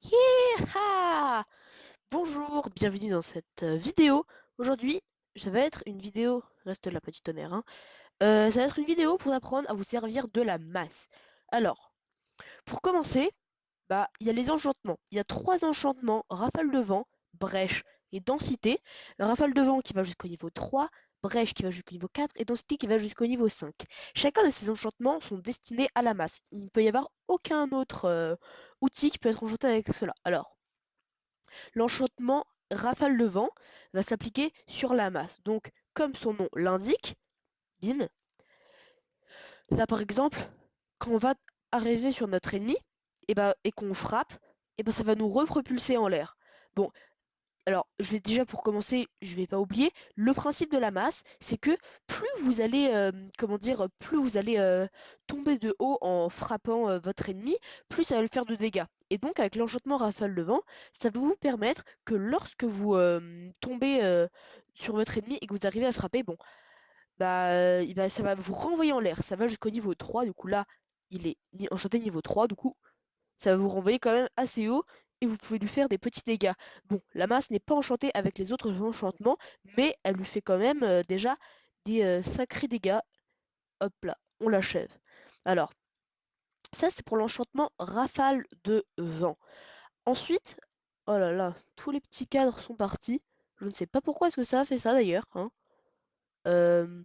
Yeeha! Bonjour, bienvenue dans cette vidéo. Aujourd'hui, ça va être une vidéo, reste là petit tonnerre, hein. Ça va être une vidéo pour apprendre à vous servir de la masse. Alors, pour commencer, bah, il y a les enchantements. Il y a trois enchantements, rafale de vent, brèche et densité. Rafale de vent qui va jusqu'au niveau 3, brèche qui va jusqu'au niveau 4 et densité qui va jusqu'au niveau 5. Chacun de ces enchantements sont destinés à la masse. Il ne peut y avoir aucun autre outil qui peut être enchanté avec cela. Alors, l'enchantement rafale de vent va s'appliquer sur la masse. Donc, comme son nom l'indique, bim, là par exemple, quand on va arriver sur notre ennemi et qu'on frappe, et ben ça va nous repropulser en l'air. Bon, alors je vais déjà pour commencer, je vais pas oublier, le principe de la masse, c'est que plus vous allez, comment dire, plus vous allez tomber de haut en frappant votre ennemi, plus ça va le faire de dégâts. Et donc avec l'enchantement rafale de vent, ça va vous permettre que lorsque vous tombez sur votre ennemi et que vous arrivez à frapper, bon, bah, ça va vous renvoyer en l'air. Ça va jusqu'au niveau 3, du coup là, il est enchanté niveau 3, du coup ça va vous renvoyer quand même assez haut et vous pouvez lui faire des petits dégâts. Bon, la masse n'est pas enchantée avec les autres enchantements, mais elle lui fait quand même déjà des sacrés dégâts. Hop là, on l'achève. Alors, ça c'est pour l'enchantement rafale de vent. Ensuite, oh là là, tous les petits cadres sont partis. Je ne sais pas pourquoi est-ce que ça a fait ça d'ailleurs, hein. Euh,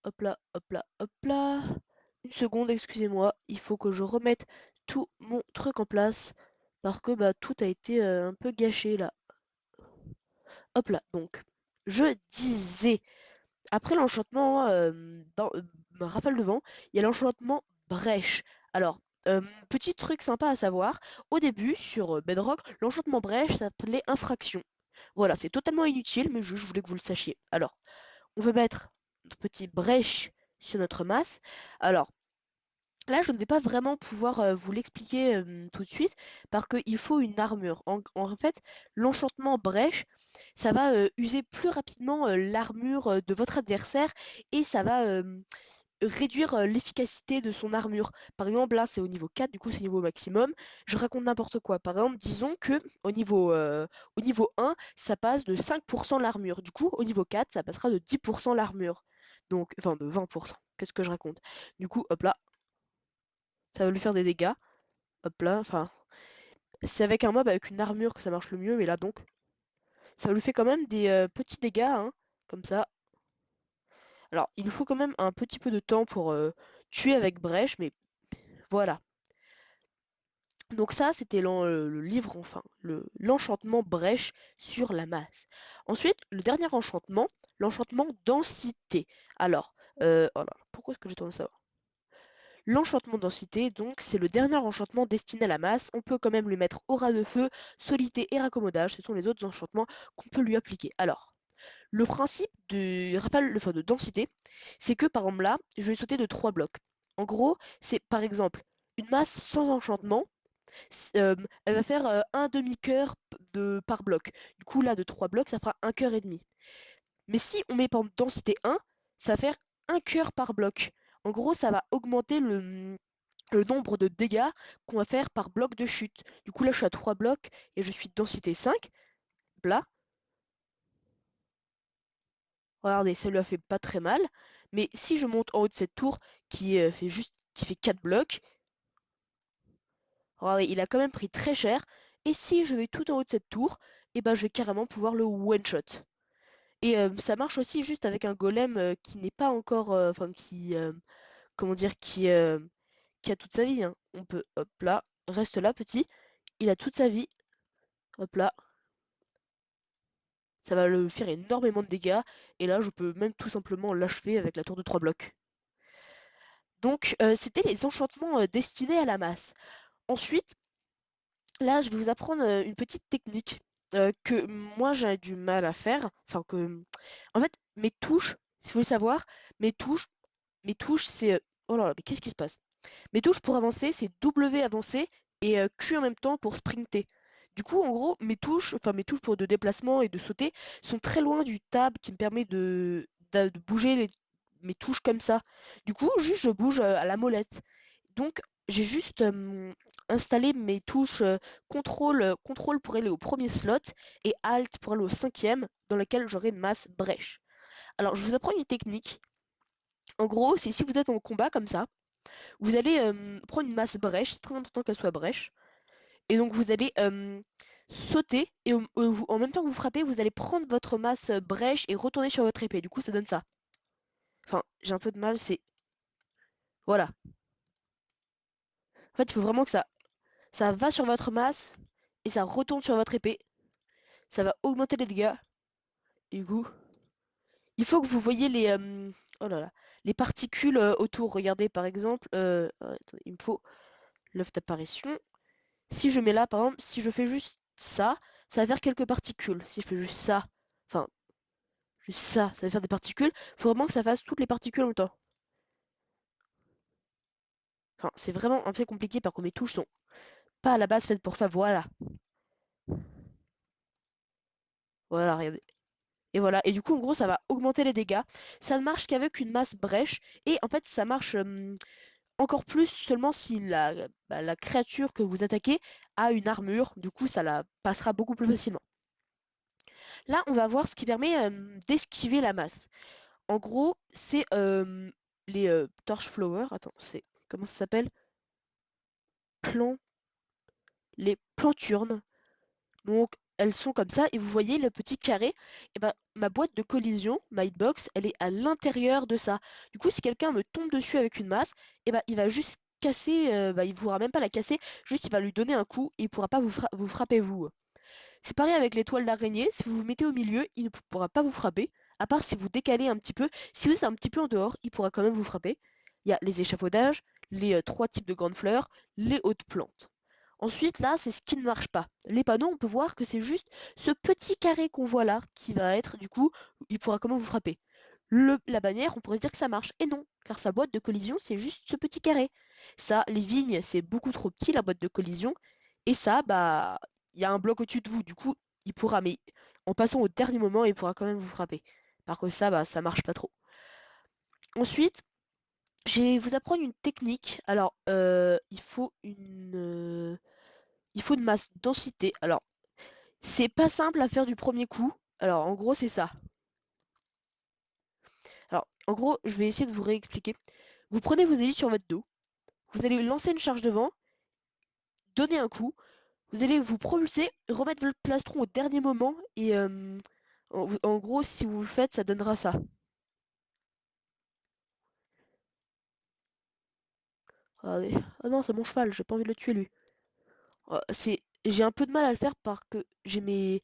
hop là, hop là, hop là. Une seconde, excusez-moi, il faut que je remette tout mon truc en place parce que bah tout a été un peu gâché là. Hop là, donc je disais, après l'enchantement rafale de vent, il y a l'enchantement brèche. Alors, petit truc sympa à savoir, au début sur Bedrock, l'enchantement brèche s'appelait infraction. Voilà, c'est totalement inutile, mais je voulais que vous le sachiez. Alors, on veut mettre notre petit brèche sur notre masse. Alors, là, je ne vais pas vraiment pouvoir vous l'expliquer tout de suite, parce qu'il faut une armure. En fait, l'enchantement brèche, ça va user plus rapidement l'armure de votre adversaire et ça va réduire l'efficacité de son armure. Par exemple, là, c'est au niveau 4, du coup, c'est niveau maximum. Je raconte n'importe quoi. Par exemple, disons que au niveau 1, ça passe de 5% l'armure. Du coup, au niveau 4, ça passera de 10% l'armure. Donc, enfin, de 20%. Qu'est-ce que je raconte? Du coup, hop là, ça va lui faire des dégâts. Hop là, enfin, c'est avec un mob avec une armure que ça marche le mieux, mais là donc, ça lui fait quand même des petits dégâts, hein, comme ça. Alors, il lui faut quand même un petit peu de temps pour tuer avec brèche, mais voilà. Donc ça, c'était le livre, enfin, l'enchantement brèche sur la masse. Ensuite, le dernier enchantement, l'enchantement densité. Alors, oh là là, pourquoi est-ce que j'ai tendance à savoir? L'enchantement densité, donc, c'est le dernier enchantement destiné à la masse. On peut quand même lui mettre aura de feu, solité et raccommodage. Ce sont les autres enchantements qu'on peut lui appliquer. Alors, le principe de rafale, enfin de densité, c'est que par exemple là, je vais sauter de 3 blocs. En gros, c'est par exemple une masse sans enchantement, elle va faire un demi-cœur par bloc. Du coup, là, de 3 blocs, ça fera un cœur et demi. Mais si on met par exemple densité 1, ça va faire un cœur par bloc. En gros, ça va augmenter le nombre de dégâts qu'on va faire par bloc de chute. Du coup, là, je suis à 3 blocs et je suis de densité 5. Là, regardez, ça lui a fait pas très mal. Mais si je monte en haut de cette tour qui fait 4 blocs, regardez, il a quand même pris très cher. Et si je vais tout en haut de cette tour, et ben je vais carrément pouvoir le one-shot. Et ça marche aussi juste avec un golem qui n'est pas encore, enfin comment dire, qui a toute sa vie, hein. On peut, hop là, reste là petit, il a toute sa vie, hop là, ça va le faire énormément de dégâts, et là je peux même tout simplement l'achever avec la tour de 3 blocs. Donc c'était les enchantements destinés à la masse. Ensuite, là je vais vous apprendre une petite technique que moi j'ai du mal à faire, enfin que... En fait, mes touches, si vous voulez savoir, mes touches, mes touches c'est... Oh là là, mais qu'est-ce qui se passe? Mes touches pour avancer, c'est W avancer et Q en même temps pour sprinter. Du coup, en gros, mes touches pour de déplacement et de sauter sont très loin du tab qui me permet de bouger mes touches comme ça. Du coup, juste je bouge à la molette. Donc, j'ai juste installé mes touches contrôle pour aller au premier slot et Alt pour aller au cinquième, dans lequel j'aurai une masse brèche. Alors, je vous apprends une technique. En gros, c'est si vous êtes en combat comme ça, vous allez prendre une masse brèche, c'est très important qu'elle soit brèche, et donc vous allez sauter, et en même temps que vous frappez, vous allez prendre votre masse brèche et retourner sur votre épée. Du coup, ça donne ça. Enfin, j'ai un peu de mal, c'est... Voilà. En fait, il faut vraiment que ça va sur votre masse, et ça retourne sur votre épée. Ça va augmenter les dégâts. Et du coup, il faut que vous voyez oh là là, les particules autour. Regardez, par exemple, attendez, il me faut l'œuf d'apparition. Si je mets là, par exemple, si je fais juste ça va faire quelques particules. Si je fais juste ça, enfin, juste ça va faire des particules. Il faut vraiment que ça fasse toutes les particules en même temps. Enfin, c'est vraiment un peu compliqué parce que mes touches sont pas à la base faites pour ça. Voilà. Voilà, regardez. Et voilà. Et du coup, en gros, ça va augmenter les dégâts. Ça ne marche qu'avec une masse brèche. Et en fait, ça marche encore plus seulement si la créature que vous attaquez a une armure. Du coup, ça la passera beaucoup plus facilement. Là, on va voir ce qui permet d'esquiver la masse. En gros, c'est les Torchflower. Attends, c'est comment ça s'appelle? Plan, les planturnes. Donc, elles sont comme ça. Et vous voyez le petit carré. Et ben, ma boîte de collision, ma hitbox, elle est à l'intérieur de ça. Du coup, si quelqu'un me tombe dessus avec une masse, et ben, il va juste casser. Il ne pourra même pas la casser. Juste, il va lui donner un coup et il pourra pas vous frapper vous. C'est pareil avec les toiles d'araignée, si vous vous mettez au milieu, il ne pourra pas vous frapper, à part si vous décalez un petit peu. Si vous êtes un petit peu en dehors, il pourra quand même vous frapper. Il y a les échafaudages, les trois types de grandes fleurs, les hautes plantes. Ensuite, là, c'est ce qui ne marche pas. Les panneaux, on peut voir que c'est juste ce petit carré qu'on voit là qui va être, du coup, il pourra quand même vous frapper. La bannière, on pourrait se dire que ça marche. Et non, car sa boîte de collision, c'est juste ce petit carré. Ça, les vignes, c'est beaucoup trop petit, la boîte de collision. Et ça, bah, il y a un bloc au-dessus de vous. Du coup, il pourra, mais en passant au dernier moment, il pourra quand même vous frapper. Par contre, ça, bah, ça marche pas trop. Ensuite, je vais vous apprendre une technique. Alors, il faut une masse densité. Alors, c'est pas simple à faire du premier coup. Alors, en gros, c'est ça. Alors, en gros, je vais essayer de vous réexpliquer. Vous prenez vos élites sur votre dos. Vous allez lancer une charge devant, donner un coup. Vous allez vous propulser, remettre votre plastron au dernier moment. Et en gros, si vous le faites, ça donnera ça. Regardez. Ah non, c'est mon cheval, j'ai pas envie de le tuer lui. J'ai un peu de mal à le faire parce que j'ai mes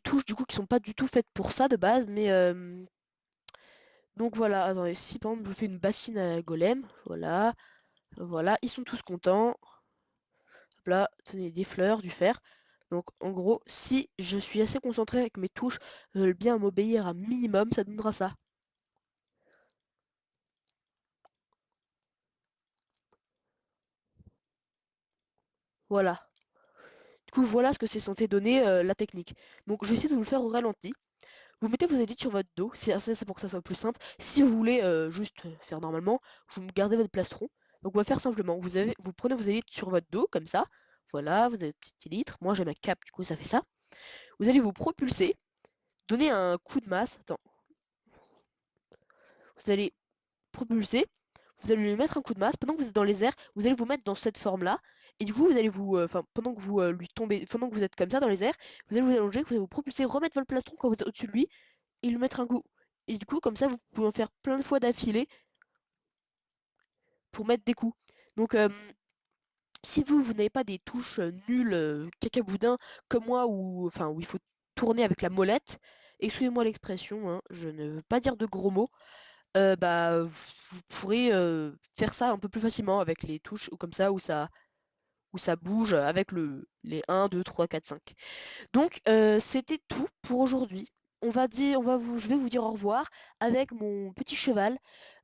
touches du coup qui sont pas du tout faites pour ça de base, mais donc voilà, attendez, si par exemple je fais une bassine à golem, voilà, voilà, ils sont tous contents. Hop là, tenez des fleurs, du fer. Donc en gros, si je suis assez concentré avec mes touches, veulent bien m'obéir un minimum, ça donnera ça. Voilà. Du coup, voilà ce que c'est censé donner la technique. Donc je vais essayer de vous le faire au ralenti. Vous mettez vos élites sur votre dos, c'est pour que ça soit plus simple. Si vous voulez juste faire normalement, vous gardez votre plastron. Donc on va faire simplement, vous prenez vos élites sur votre dos, comme ça. Voilà, vous avez votre petite élytre. Moi j'ai ma cape, du coup ça fait ça. Vous allez vous propulser, donner un coup de masse. Attends, vous allez propulser, vous allez lui mettre un coup de masse. Pendant que vous êtes dans les airs, vous allez vous mettre dans cette forme-là. Et du coup, vous allez enfin, pendant que vous lui tombez, pendant que vous êtes comme ça dans les airs, vous allez vous allonger, vous allez vous propulser, remettre votre plastron quand vous êtes au-dessus de lui, et lui mettre un coup. Et du coup, comme ça, vous pouvez en faire plein de fois d'affilée pour mettre des coups. Donc, si vous n'avez pas des touches nulles, cacaboudin, comme moi, enfin, où il faut tourner avec la molette, excusez-moi l'expression, hein, je ne veux pas dire de gros mots, bah, vous pourrez faire ça un peu plus facilement avec les touches ou comme ça, où ça bouge avec les 1, 2, 3, 4, 5. Donc, c'était tout pour aujourd'hui. Je vais vous dire au revoir avec mon petit cheval.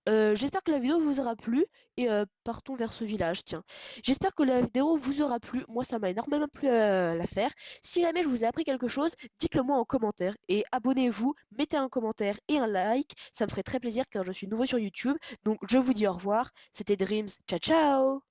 J'espère que la vidéo vous aura plu et partons vers ce village, tiens. J'espère que la vidéo vous aura plu. Moi, ça m'a énormément plu à la faire. Si jamais je vous ai appris quelque chose, dites-le moi en commentaire et abonnez-vous, mettez un commentaire et un like. Ça me ferait très plaisir car je suis nouveau sur YouTube. Donc, je vous dis au revoir. C'était Dreams. Ciao, ciao!